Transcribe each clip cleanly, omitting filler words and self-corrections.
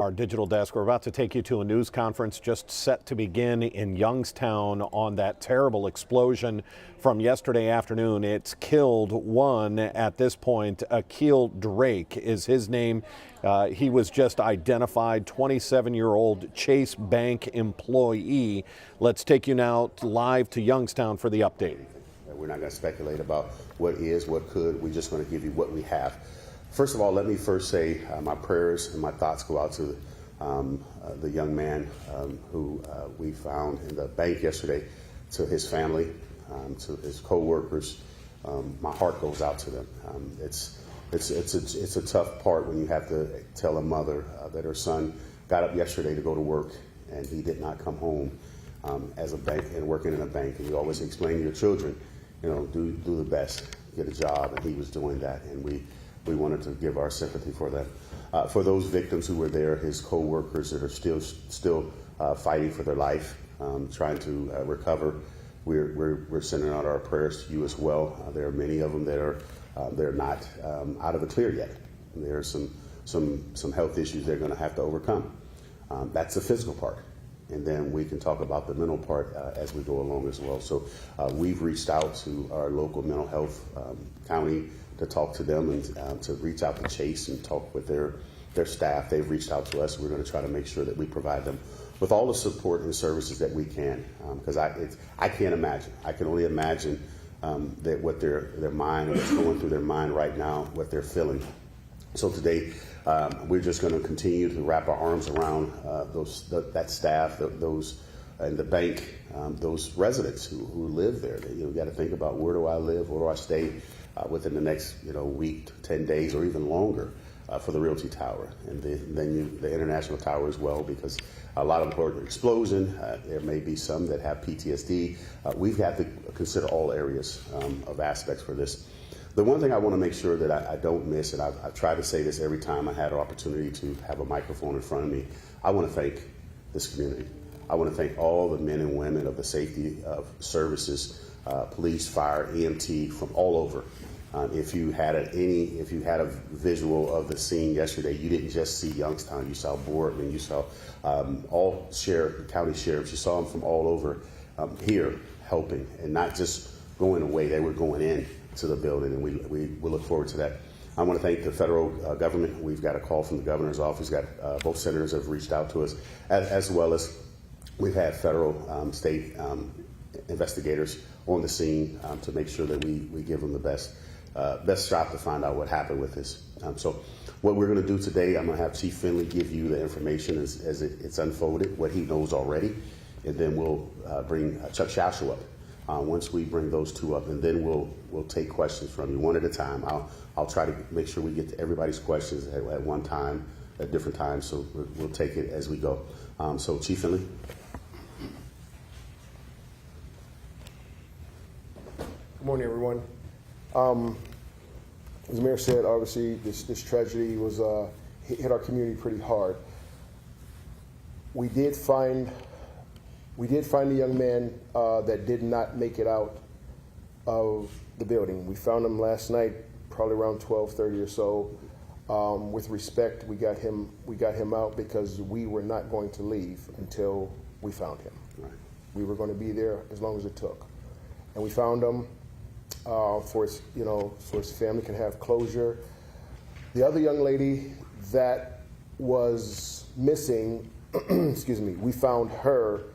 our digital desk. We're about to take you to a news conference just set to begin in Youngstown on that terrible explosion from yesterday afternoon. It's killed one at this point. Akil Drake is his name. He was just identified, 27-year-old Chase Bank employee. Let's take you now live to Youngstown for the update. We're not going to speculate about what is, what could. We're just going to give you what we have. First of all, let me first say my prayers and my thoughts go out to the young man who we found in the bank yesterday, to his family, to his co-workers. My heart goes out to them. It's a tough part when you have to tell a mother that her son got up yesterday to go to work and he did not come home as a bank and working in a bank. And you always explain to your children, you know, do the best, get a job, and he was doing that, and we wanted to give our sympathy for them. For those victims who were there, his co-workers that are still fighting for their life, trying to recover, we're sending out our prayers to you as well. There are many of them that are they're not out of the clear yet. There are some health issues they're going to have to overcome. That's the physical part. And then we can talk about the mental part as we go along as well. So we've reached out to our local mental health county to talk to them and to reach out to Chase and talk with their staff. They've reached out to us. We're going to try to make sure that we provide them with all the support and services that we can. Because I can't imagine. I can only imagine that what their mind, what's going through their mind right now, what they're feeling. So today, we're just going to continue to wrap our arms around that staff, those in the bank, those residents who live there. You got to think about, where do I live? Where do I stay within the next week, 10 days, or even longer for the Realty Tower, and then the International Tower as well, because a lot of them are explosion. There may be some that have PTSD. We've got to consider all areas of aspects for this. The one thing I want to make sure that I don't miss, and I try to say this every time I had an opportunity to have a microphone in front of me, I want to thank this community. I want to thank all the men and women of the safety of services, police, fire, EMT from all over. If you had a visual of the scene yesterday, you didn't just see Youngstown. You saw Boardman, you saw all county sheriffs. You saw them from all over here helping, and not just going away. They were going in to the building, and we look forward to that. I want to thank the federal government. We've got a call from the governor's office. Both senators have reached out to us, as well as we've had federal, state investigators on the scene to make sure that we give them the best shot to find out what happened with this. So what we're going to do today, I'm going to have Chief Finley give you the information as it's unfolded, what he knows already, and then we'll bring Chuck Shashu up. Once we bring those two up, and then we'll take questions from you one at a time. I'll try to make sure we get to everybody's questions at one time, at different times, so we'll take it as we go. So Chief Finley. Good morning, everyone. As the mayor said, obviously this tragedy was hit our community pretty hard. We did find a young man that did not make it out of the building. We found him last night, probably around 12:30 or so. With respect, we got him out because we were not going to leave until we found him. Right. We were going to be there as long as it took, and we found him. So his family can have closure. The other young lady that was missing, excuse me, we found her.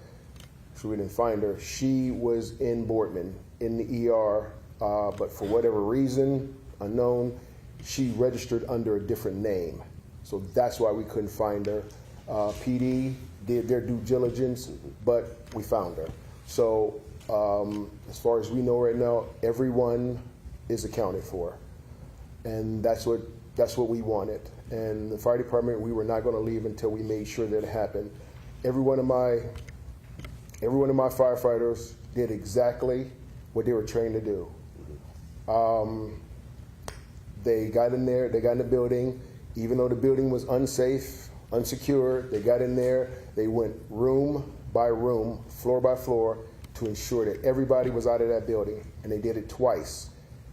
So we didn't find her. She was in Boardman in the ER, but for whatever reason, unknown, she registered under a different name. So that's why we couldn't find her. PD did their due diligence, but we found her. So as far as we know right now, everyone is accounted for, and that's what we wanted. And the fire department, we were not going to leave until we made sure that it happened. Every one of my firefighters did exactly what they were trained to do. They got in there, they got in the building, even though the building was unsafe, unsecure, they got in there, they went room by room, floor by floor, to ensure that everybody was out of that building, and they did it twice.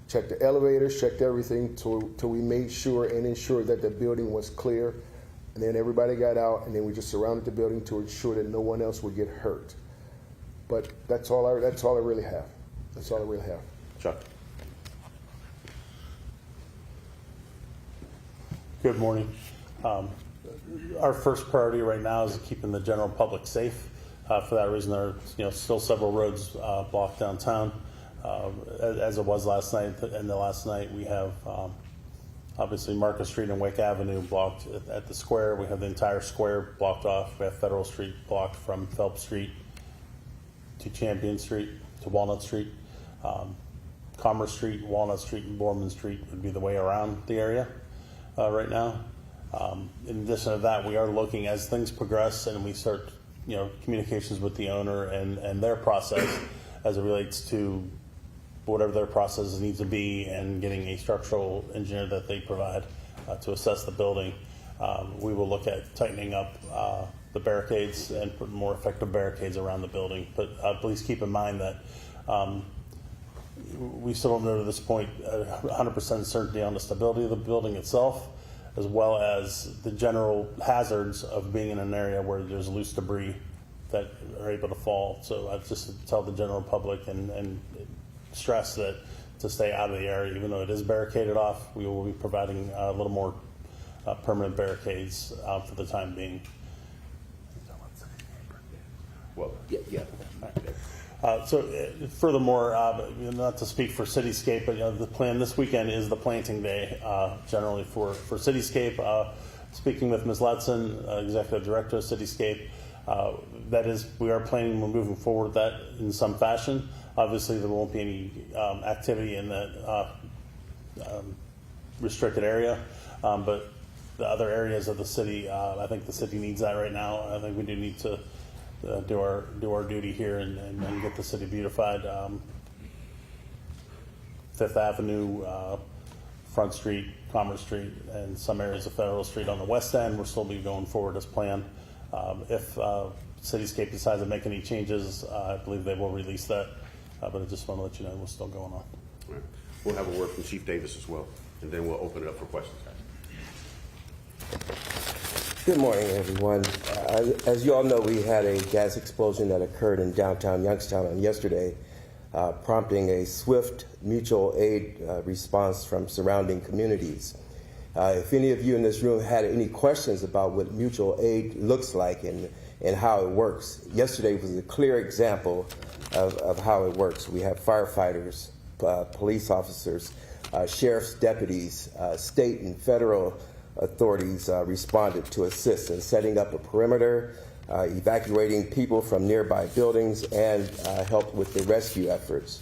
Checked the elevators, checked everything till we made sure and ensured that the building was clear. And then everybody got out, and then we just surrounded the building to ensure that no one else would get hurt. But that's all I really have. That's all I really have. Chuck. Good morning. Our first priority right now is keeping the general public safe. For that reason, there are still several roads blocked downtown, as it was last night. And the last night we have obviously Market Street and Wake Avenue blocked at the square. We have the entire square blocked off. We have Federal Street blocked from Phelps Street to Champion Street to Walnut Street. Commerce Street, Walnut Street, and Borman Street would be the way around the area right now. In addition to that, we are looking as things progress and we start, communications with the owner and their process as it relates to whatever their process needs to be, and getting a structural engineer that they provide to assess the building. We will look at tightening up the barricades and put more effective barricades around the building. But please keep in mind that we still don't know to this point 100% certainty on the stability of the building itself, as well as the general hazards of being in an area where there's loose debris that are able to fall. So I just tell the general public and stress that to stay out of the area, even though it is barricaded off. We will be providing a little more permanent barricades for the time being. Well, yeah. Furthermore, not to speak for Cityscape, but the plan this weekend is the planting day generally for Cityscape. Speaking with Ms. Latson, Executive Director of Cityscape, that is, we are planning on moving forward with that in some fashion. Obviously, there won't be any activity in that restricted area, but the other areas of the city, I think the city needs that right now. I think we do need to do our duty here and get the city beautified. Fifth Avenue, Front Street, Commerce Street, and some areas of Federal Street on the west end. We'll still be going forward as planned. If Cityscape decides to make any changes, I believe they will release that. But I just want to let you know we're still going on. All right. We'll have a word from Chief Davis as well, and then we'll open it up for questions, guys. Good morning, everyone. As you all know, we had a gas explosion that occurred in downtown Youngstown on yesterday, prompting a swift mutual aid response from surrounding communities. If any of you in this room had any questions about what mutual aid looks like and how it works, yesterday was a clear example of how it works. We have firefighters, police officers, sheriff's deputies, state and federal authorities responded to assist in setting up a perimeter, evacuating people from nearby buildings, and helped with the rescue efforts.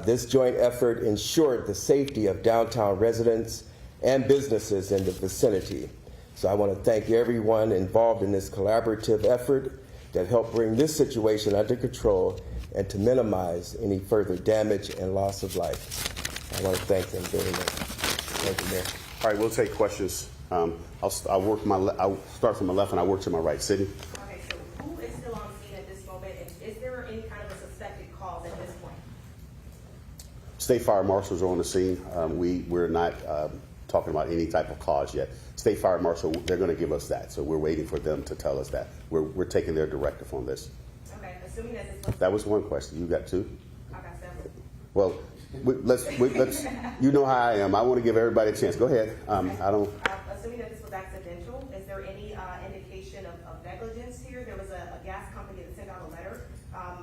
This joint effort ensured the safety of downtown residents and businesses in the vicinity. So I want to thank everyone involved in this collaborative effort that helped bring this situation under control and to minimize any further damage and loss of life. I want to thank them very much. Thank you, Mayor. All right, we'll take questions. I'll start from my left and I'll work to my right. Sydney? Okay, so who is still on scene at this moment? And is there any kind of a suspected cause at this point? State fire marshals are on the scene. We're not talking about any type of cause yet. State fire marshal, they're going to give us that, so we're waiting for them to tell us that. We're taking their directive on this. Okay, assuming that this was... That was one question. You got two? I got several. Well, let's. You know how I am. I want to give everybody a chance. Go ahead. Assuming that this was accidental, is there any indication of negligence here? There was a gas company that sent out a letter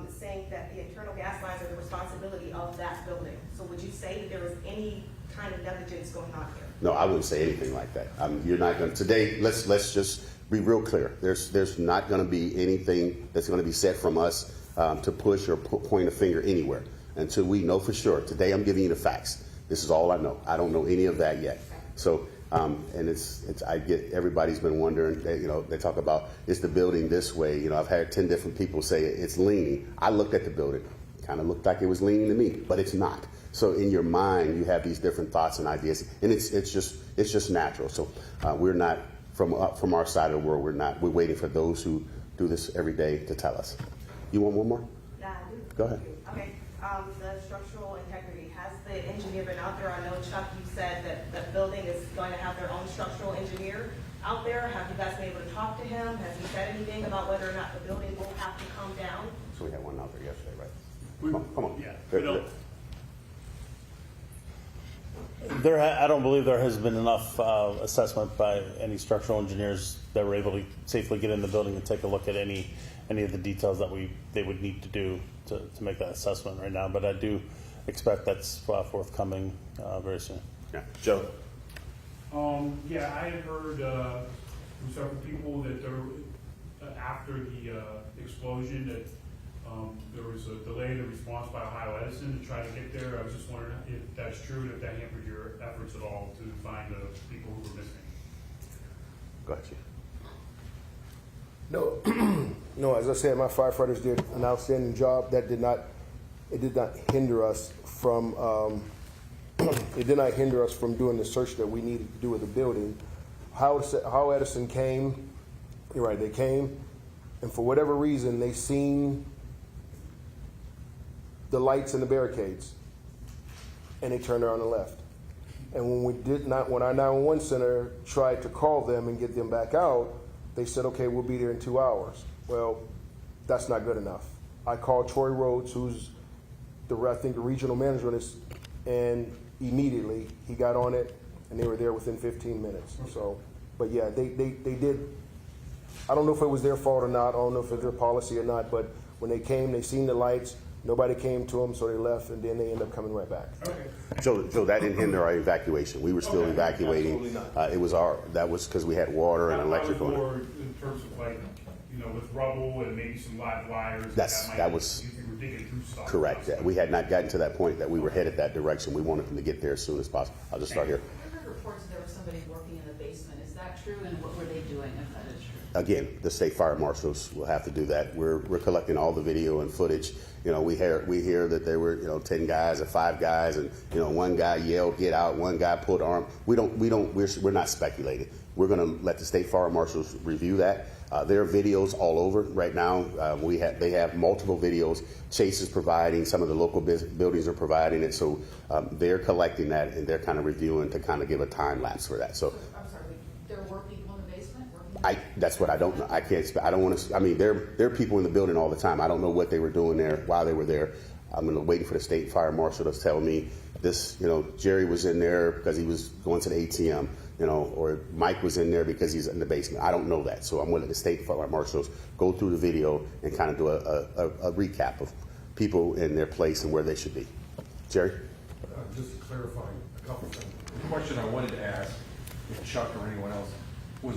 saying that the internal gas lines are the responsibility of that building. So would you say that there was any kind of negligence going on here? No, I wouldn't say anything like that. You're not going to today. Let's just be real clear. There's not going to be anything that's going to be said from us to push or point a finger anywhere until we know for sure. Today, I'm giving you the facts. This is all I know. I don't know any of that yet. So, and I get everybody's been wondering. They talk about is the building this way. I've had 10 different people say it's leaning. I looked at the building, kind of looked like it was leaning to me, but it's not. So in your mind, you have these different thoughts and ideas, and it's just natural. So we're not from our side of the world. We're waiting for those who do this every day to tell us. You want one more? Yeah, I do. Go ahead. Okay. The structural integrity, has the engineer been out there? I know, Chuck, you said that the building is going to have their own structural engineer. out there? Have you guys been able to talk to him? Has he said anything about whether or not the building will have to come down? So we had one out there yesterday, right? Come on. Yeah, There- we don't. I don't believe there has been enough assessment by any structural engineers that were able to safely get in the building and take a look at any of the details that they would need to do to make that assessment right now. But I do expect that's forthcoming very soon. Yeah. Joe? Yeah, I had heard from several people that after the explosion that there was a delay in the response by Ohio Edison to try to get there. I was just wondering if that's true and if that hampered your efforts at all to find the people who were missing. Go ahead, Chief. No, no. As I said, my firefighters did an outstanding job. It did not hinder us from. It did not hinder us from doing the search that we needed to do with the building. How Edison came. You're right. They came, and for whatever reason, they seen the lights and the barricades, and they turned around and left. And when our 911 center tried to call them and get them back out, they said, okay, we'll be there in 2 hours. Well, that's not good enough. I called Troy Rhodes, who's the regional manager on this, and immediately he got on it, and they were there within 15 minutes. So, but yeah, they did. I don't know if it was their fault or not. I don't know if it's their policy or not, but when they came, they seen the lights. Nobody came to them, so they left, and then they ended up coming right back. Okay. Joe, that didn't hinder our evacuation. We were still Okay, evacuating. absolutely That was because we had water and I was electrical. more in terms of like, with rubble and maybe some live wires. That was you were digging through stuff. correct. Yeah, we had not gotten to that point that we were headed that direction. We wanted them to get there as soon as possible. I'll just start here. I heard reports that there was somebody working in the basement. Is that true? And what were they doing if that is true? Again, the state fire marshals will have to do that. We're collecting all the video and footage. We hear that there were 10 guys or 5 guys, and one guy yelled "get out," one guy pulled arm. We're not speculating. We're going to let the state fire marshals review that. There are videos all over right now. They have multiple videos. Chase is providing. Some of the local buildings are providing it. So they're collecting that, and they're kind of reviewing to kind of give a time lapse for that. So I'm sorry, there were people in the basement working? that's what I don't know. I can't. I don't want to. I mean, there are people in the building all the time. I don't know what they were doing there while they were there. I'm waiting for the state fire marshal to tell me this. Jerry was in there because he was going to the ATM. Or Mike was in there because he's in the basement. I don't know that, so I'm going to let the state fire marshals go through the video and kind of do a recap of people in their place and where they should be. Jerry? Just to clarify a couple things. The question I wanted to ask, if Chuck or anyone else, was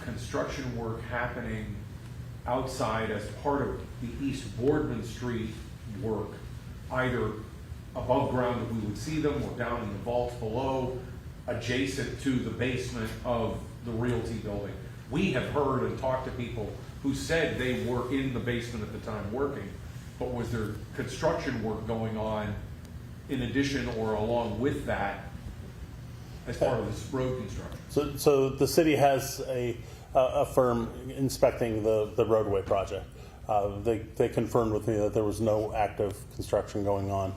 construction work happening outside as part of the East Boardman Street work, either above ground that we would see them or down in the vaults below, adjacent to the basement of the Realty building? We have heard and talked to people who said they were in the basement at the time working, but was there construction work going on in addition or along with that as part of this road construction? So the city has a firm inspecting the roadway project. They confirmed with me that there was no active construction going on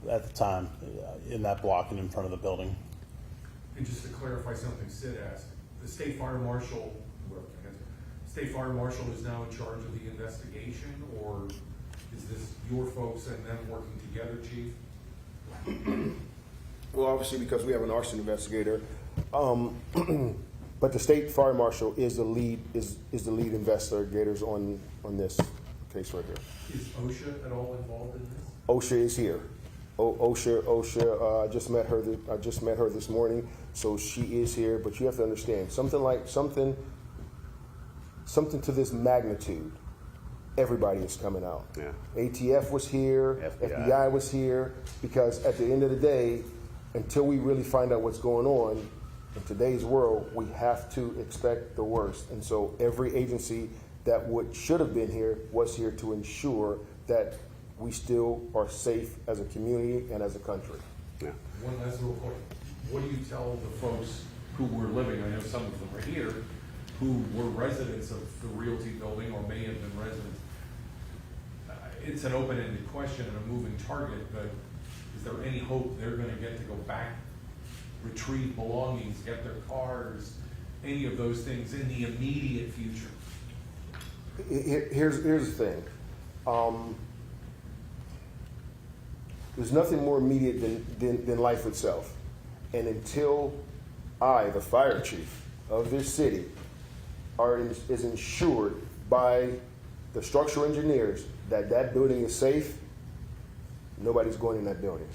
at the time in that block and in front of the building. And just to clarify something Sid asked, the state fire marshal, is now in charge of the investigation, or is this your folks and them working together, Chief? Well, obviously, because we have an arson investigator, but the state fire marshal is the lead investigators on this case right here. Is OSHA at all involved in this? OSHA is here. OSHA. I just met her this morning, so she is here. But you have to understand something to this magnitude. Everybody is coming out. Yeah. ATF was here. FBI was here, because at the end of the day, until we really find out what's going on in today's world, we have to expect the worst. And so every agency that should have been here was here to ensure that we still are safe as a community and as a country. Yeah. One last little point. What do you tell the folks who were living, I know some of them are here, who were residents of the Realty building or may have been residents? It's an open-ended question and a moving target, but is there any hope they're going to get to go back, retrieve belongings, get their cars, any of those things in the immediate future? Here's the thing. There's nothing more immediate than life itself. And until I, the fire chief of this city, is ensured by the structural engineers that that building is safe, nobody's going in that building.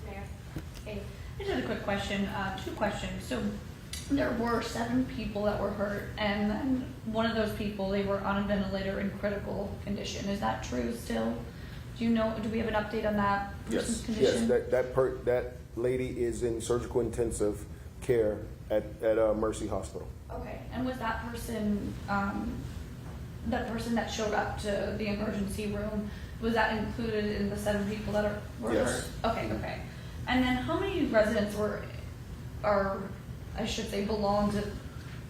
Mayor, hey, I just had a quick question, 2 questions. So there were 7 people that were hurt, and then one of those people, they were on a ventilator in critical condition. Is that true still? Do you know, do we have an update on that person's condition? Yes, that lady is in surgical intensive care at Mercy Hospital. Okay, and was that person that showed up to the emergency room, was that included in the 7 people that were Yes. hurt? Okay. And then how many residents belong to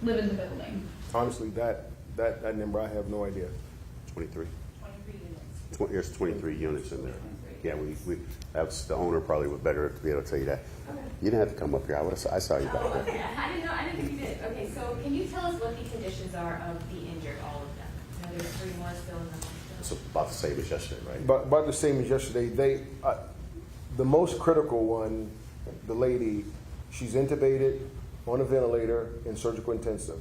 live in the building? Honestly, that number, I have no idea. 23. 23 units. There's 23 units in there. Yeah, that's the owner probably would better to be able to tell you that. You didn't have to come up here. I saw you back Oh, there. okay. I didn't know. I didn't think you did. Okay, so can you tell us what the conditions are of the injured, all of them? I know there's 3 more still in the hospital. It's about the same as yesterday, right? But about the same as yesterday. The most critical one, the lady, she's intubated on a ventilator in surgical intensive.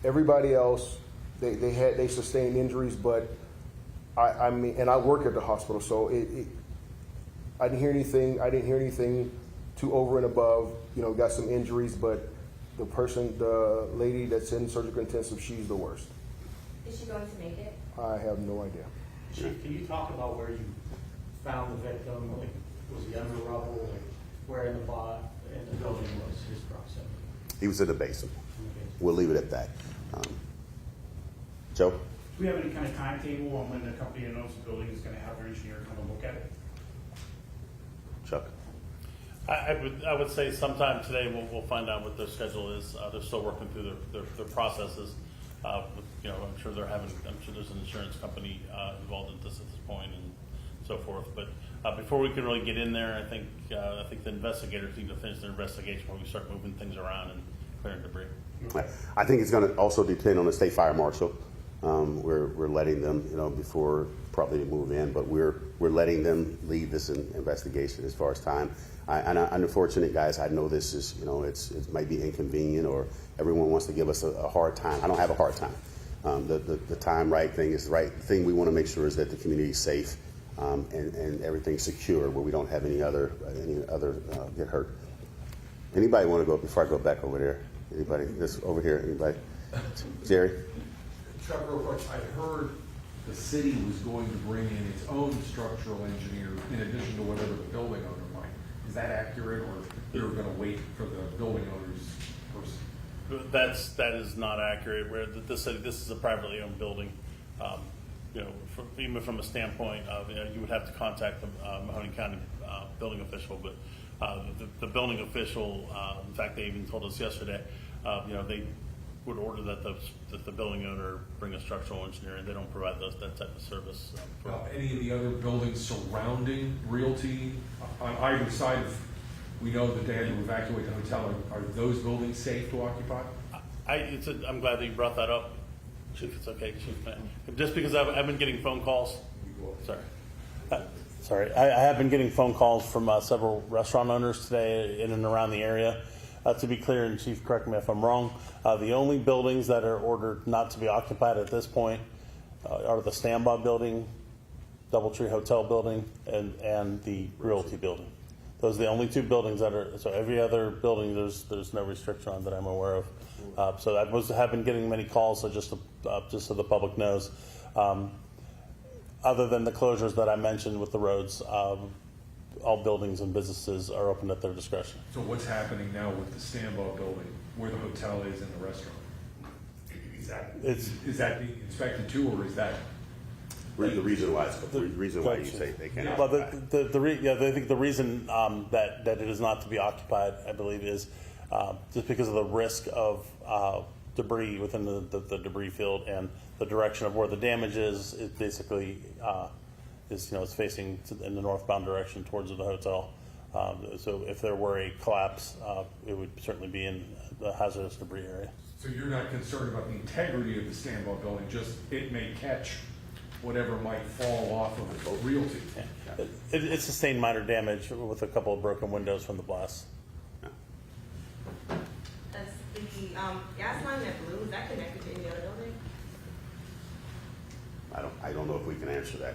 Everybody else, they sustained injuries, but I mean, and I work at the hospital, so I didn't hear anything too over and above. Got some injuries, but the lady that's in surgical intensive, she's the worst. Is she going to make it? I have no idea. Chief, can you talk about where you found the victim? Like, was he under rubble? Like, where in the building was his proximity? He was in the basement. Okay. We'll leave it at that. Joe? Do we have any kind of timetable on when the company that owns the building is gonna have their engineer come and look at it? Chuck? I would say sometime today we'll find out what their schedule is. They're still working through their processes. I'm sure there's an insurance company involved in this at this point and so forth. But before we can really get in there, I think the investigators need to finish their investigation before we start moving things around and clearing debris. I think it's going to also depend on the state fire marshal. We're letting them, before probably to move in, but we're letting them lead this investigation as far as time. I'm unfortunate, guys. I know this is, it might be inconvenient, or everyone wants to give us a hard time. I don't have a hard time. The time right thing is the right thing. We want to make sure is that the community is safe and everything's secure, where we don't have any other get hurt. Anybody want to go before I go back over there? Anybody? This over here? Anybody? Jerry? Chuck, real quick, I heard the city was going to bring in its own structural engineer in addition to whatever the building owner might. Is that accurate, or you're going to wait for the building owner's person? That is not accurate. This is a privately owned building. Even from a standpoint of you would have to contact the Mahoney County building official, but the building official, in fact, they even told us yesterday, they would order that the building owner bring a structural engineer, and they don't provide that type of service. Any of the other buildings surrounding Realty on either side of, we know that they had to evacuate the hotel. Are those buildings safe to occupy? I'm glad that you brought that up. Chief, it's okay, Chief. Just because I've been getting phone calls. Sorry. I have been getting phone calls from several restaurant owners today in and around the area. To be clear, and Chief, correct me if I'm wrong, the only buildings that are ordered not to be occupied at this point are the Standby building, Doubletree Hotel building, and the Realty building. Those are the only 2 buildings that are, so every other building there's no restriction on that I'm aware of. So I have been getting many calls, so just so the public knows. Other than the closures that I mentioned with the roads, all buildings and businesses are open at their discretion. So what's happening now with the Standby building, where the hotel is and the restaurant? Is that being inspected too, or is that? The reason why you say they can't. Well, I think the reason that it is not to be occupied, I believe, is just because of the risk of debris within the debris field and the direction of where the damage is. It basically it's facing in the northbound direction towards the hotel. So if there were a collapse, it would certainly be in the hazardous debris area. So you're not concerned about the integrity of the standby building, just it may catch whatever might fall off of its realty? It's sustained minor damage with a couple of broken windows from the blast. Does the gas line that blew, is that connected to any other building? I don't know if we can answer that.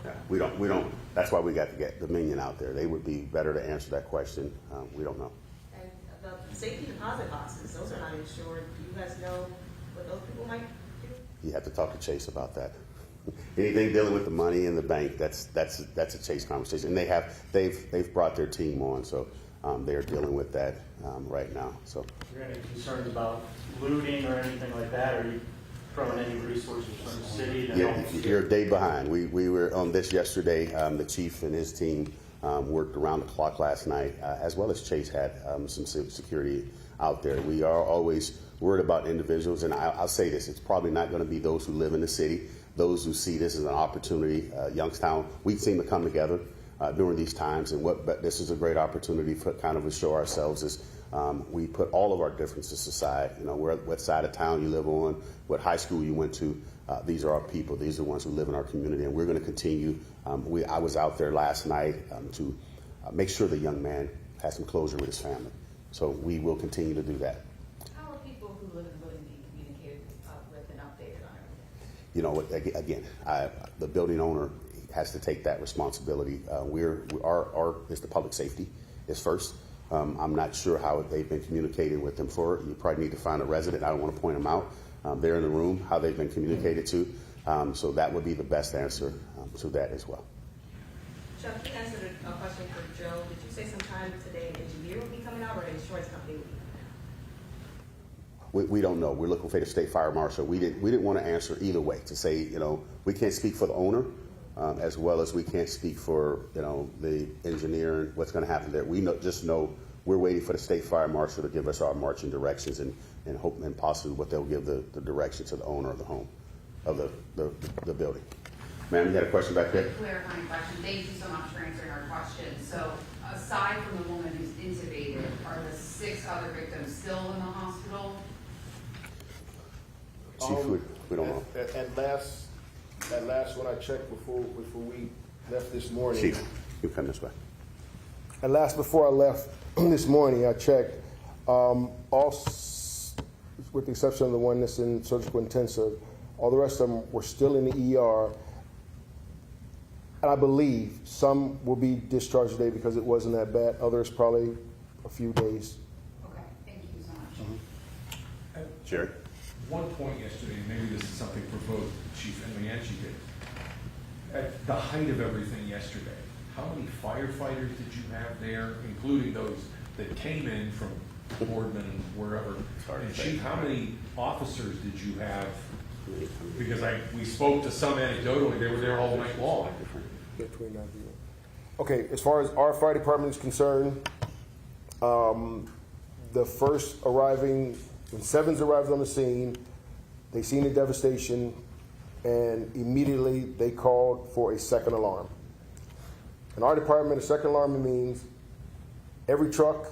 Yeah, we don't, that's why we got to get Dominion out there. They would be better to answer that question. We don't know. And the safety deposit boxes, those are not insured. Do you guys know what those people might do? You have to talk to Chase about that. Anything dealing with the money in the bank, that's a Chase conversation. And they've brought their team on, so they're dealing with that right now. So, Is there any concerns about looting or anything like that? Are you throwing any resources from the city to yeah, help? you're a day behind. We were on this yesterday. The chief and his team worked around the clock last night, as well as Chase had some security out there. We are always worried about individuals, and I'll say this: it's probably not going to be those who live in the city. Those who see this as an opportunity, Youngstown, we seem to come together during these times, but this is a great opportunity for kind of to show ourselves as we put all of our differences aside. You know, what side of town you live on, what high school you went to. These are our people. These are the ones who live in our community, and we're going to continue. I was out there last night to make sure the young man has some closure with his family. So we will continue to do that. How are people who live in the building being communicated with and updated on everything? You know, again, the building owner has to take that responsibility. It's the public safety is first. I'm not sure how they've been communicated with them for. You probably need to find a resident. I don't want to point them out. They're in the room, how they've been communicated to. So that would be the best answer to that as well. Chuck, you answered a question for Joe. Did you say sometime today an engineer will be coming out or an insurance company will be coming out? We don't know. We're looking for the state fire marshal. We didn't want to answer either way to say, you know, we can't speak for the owner as well as we can't speak for, you know, the engineer and what's going to happen there. We just know we're waiting for the state fire marshal to give us our marching directions and hope and possibly what they'll give the direction to the owner of the home, of the building. Ma'am, you had a question back there? Clarifying question. Thank you so much for answering our question. So aside from the woman who's intubated, are the 6 other victims still in the hospital? Chief, we don't know. At last when I checked before we left this morning. Chief, you come this way. At last before I left this morning, I checked. With the exception of the one that's in surgical intensive, all the rest of them were still in the ER. And I believe some will be discharged today because it wasn't that bad. Others probably a few days. Okay, thank you so much. Jerry? One point yesterday, and maybe this is something for both Chief and Leanne did. At the height of everything yesterday, how many firefighters did you have there, including those that came in from Boardman and wherever? And Chief, how many officers did you have? Because we spoke to some anecdotally, they were there all night long. Okay, as far as our fire department is concerned, the first arriving, when Sevens arrived on the scene, they seen the devastation, and immediately they called for a second alarm. In our department, a second alarm means every truck,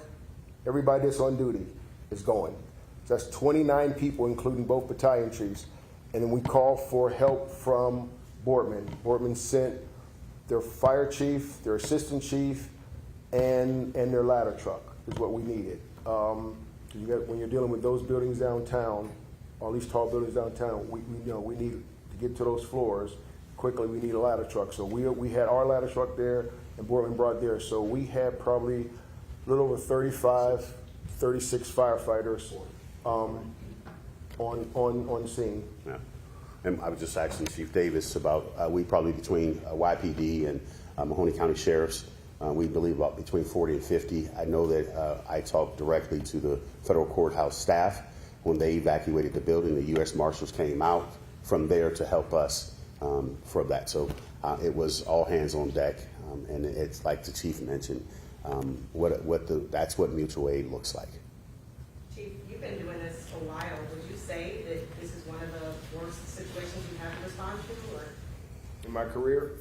everybody that's on duty is going. So that's 29 people, including both battalion chiefs. And then we called for help from Boardman. Boardman sent their fire chief, their assistant chief, and their ladder truck is what we needed. When you're dealing with those buildings downtown, all these tall buildings downtown, we need to get to those floors quickly. We need a ladder truck. So we had our ladder truck there, and Boardman brought theirs. So we had probably a little over 35, 36 firefighters on scene. Yeah. And I was just asking Chief Davis about, we probably between YPD and Mahoney County Sheriffs, we believe about between 40 and 50. I know that I talked directly to the federal courthouse staff when they evacuated the building. The U.S. Marshals came out from there to help us for that. So it was all hands on deck, and it's like the Chief mentioned, that's what mutual aid looks like. Chief, you've been doing this a while. Would you say that this is one of the worst situations you have to respond to, or? In my career,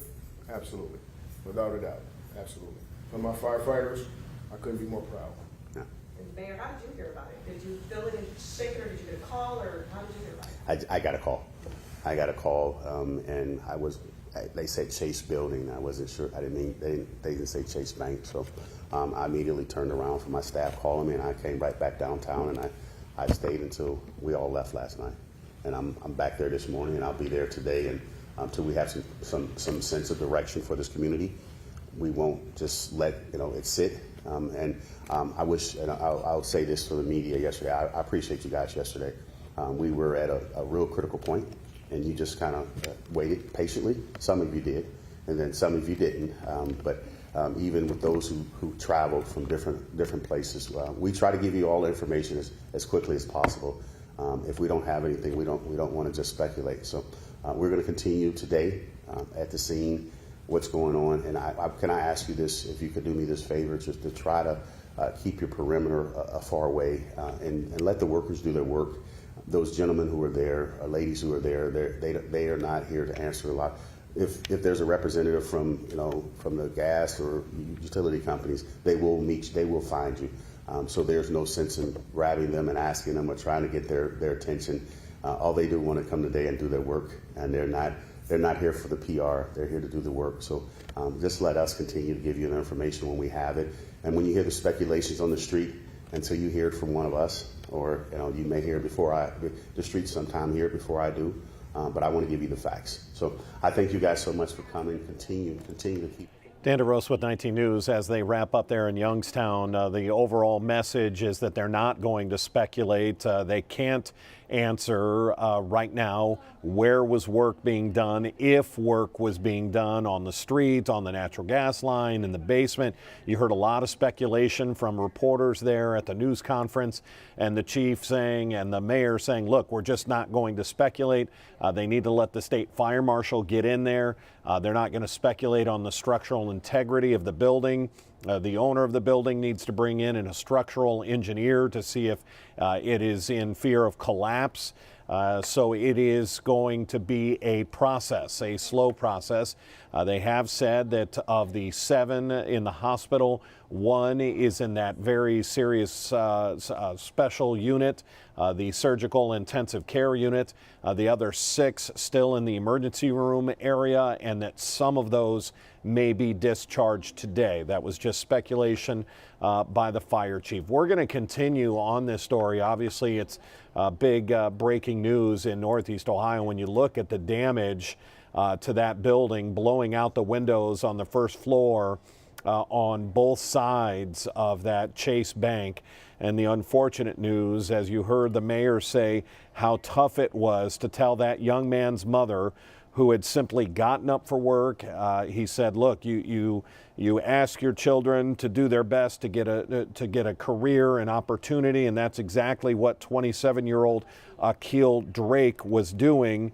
absolutely, without a doubt, absolutely. from my firefighters. I couldn't be more proud. Yeah. And Mayor, how did you hear about it? Did you feel it and shake it, or did you get a call, or how did you hear about it? I got a call. I got a call, and they said Chase Building. I wasn't sure. They didn't say Chase Bank. So I immediately turned around for my staff calling me, and I came right back downtown, and I stayed until we all left last night. And I'm back there this morning, and I'll be there today, and until we have some sense of direction for this community. We won't just let it sit. I wish, and I'll say this for the media yesterday. I appreciate you guys yesterday. We were at a real critical point, and you just kind of waited patiently. Some of you did, and then some of you didn't. But even with those who traveled from different places, we try to give you all the information as quickly as possible. If we don't have anything, we don't want to just speculate. So we're going to continue today at the scene. What's going on, and can I ask you this, if you could do me this favor, just to try to keep your perimeter far away and let the workers do their work. Those gentlemen who are there, ladies who are there, they are not here to answer a lot. If there's a representative from the gas or utility companies, they will find you. So there's no sense in grabbing them and asking them or trying to get their attention. All they do want to come today and do their work, and they're not here for the PR. They're here to do the work. So just let us continue to give you the information when we have it. And when you hear the speculations on the street, until you hear it from one of us, or you may hear the streets sometime hear it before I do. But I want to give you the facts. So I thank you guys so much for coming. Continue to keep. Dan DeRosa with 19 News. As they wrap up there in Youngstown, the overall message is that they're not going to speculate. They can't answer right now where was work being done, if work was being done on the street, on the natural gas line, in the basement. You heard a lot of speculation from reporters there at the news conference, and the chief saying and the mayor saying, look, we're just not going to speculate. They need to let the state fire marshal get in there. They're not going to speculate on the structural integrity of the building. The owner of the building needs to bring in a structural engineer to see if it is in fear of collapse. So it is going to be a process, a slow process. They have said that of the 7 in the hospital, 1 is in that very serious special unit, the surgical intensive care unit. The other 6 still in the emergency room area, and that some of those may be discharged today. That was just speculation by the fire chief. We're going to continue on this story. Obviously, it's big breaking news in Northeast Ohio when you look at the damage to that building, blowing out the windows on the first floor on both sides of that Chase Bank. And the unfortunate news, as you heard the mayor say, how tough it was to tell that young man's mother, who had simply gotten up for work. He said, look, you ask your children to do their best to get a career and opportunity, and that's exactly what 27-year-old Akil Drake was doing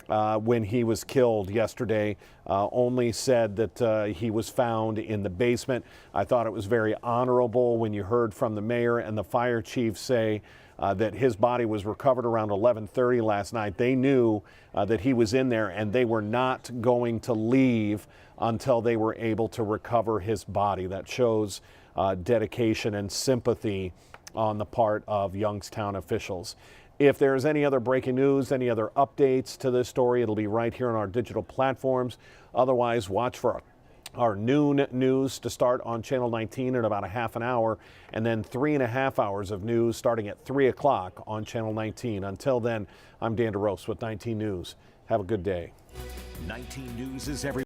when he was killed yesterday. Only said that he was found in the basement. I thought it was very honorable when you heard from the mayor and the fire chief say that his body was recovered around 11:30 last night. They knew that he was in there, and they were not going to leave until they were able to recover his body. That shows dedication and sympathy on the part of Youngstown officials. If there's any other breaking news, any other updates to this story, it'll be right here on our digital platforms. Otherwise, watch for our noon news to start on Channel 19 in about a half an hour, and then 3.5 hours of news starting at 3 o'clock on Channel 19. Until then, I'm Dan DeRosa with 19 News. Have a good day. 19 News is every